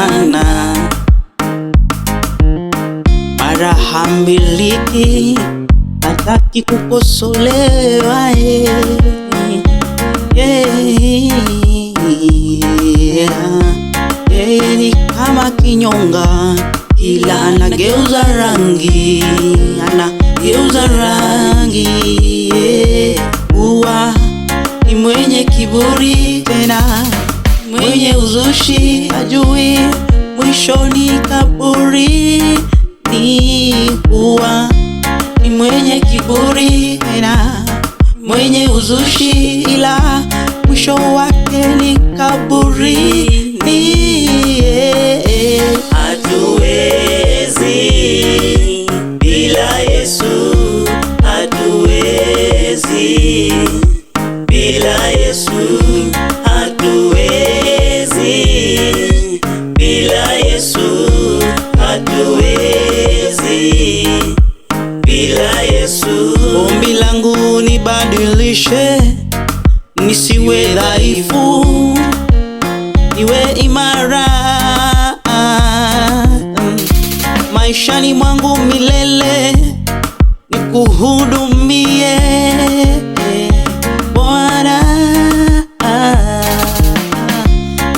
sana, mara hamiliki, hataki kukosolewa. Yeye ni kama kinyonga, ila anageuza rangi, anageuza rangi. Huwa ni mwenye kiburi, tena mwenye uzushi, hajui mwishoni kaburi. Huwa ni mwenye kiburi, tena mwenye uzushi, ila mwisho wake ni kaburi. Hatuwezi bila Yesu, hatuwezi bila Yesu, hatuwezi bila Yesu, hatuwezi bila Yesu. Ombi langu nibadilishe, nisiwe dhaifu, niwe imara maishani mwangu milele, nikuhudumie Bwana.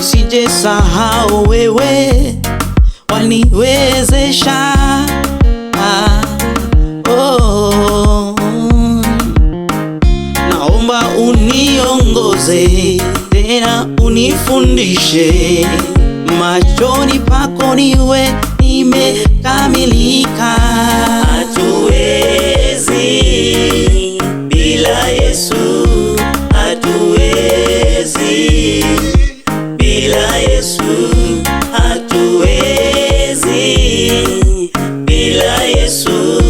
Usije sahau wewe waniwezesha. Naomba uniongoze, tena unifundishe, machoni pako niwe nimekamilika. Hatuwezi bila Yesu, hatuwezi bila Yesu, hatuwezi bila Yesu,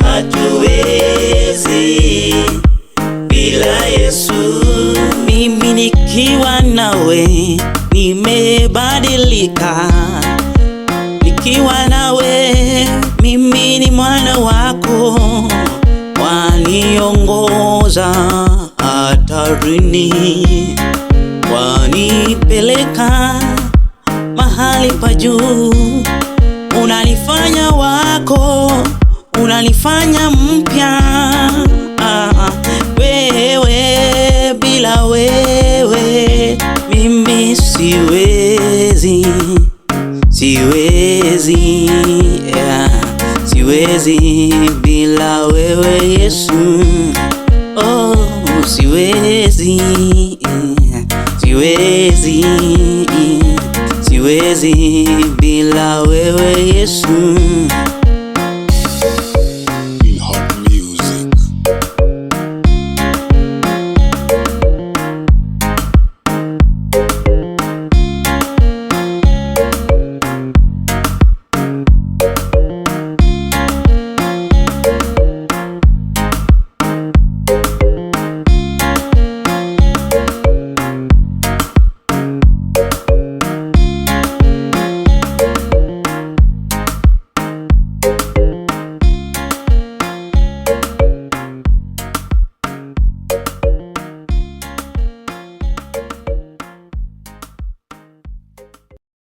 hatuwezi bila Yesu. Mimi nikiwa nawe nimebadilika, nikiwa nawe mimi ni mwana wako, waniongoza hatarini, wanipeleka mahali pa juu, unanifanya wako, unanifanya mpya. Wewe, bila wewe mimi siwezi, siwezi, siwezi bila wewe Yesu. Oh, siwezi, siwezi, siwezi bila wewe Yesu.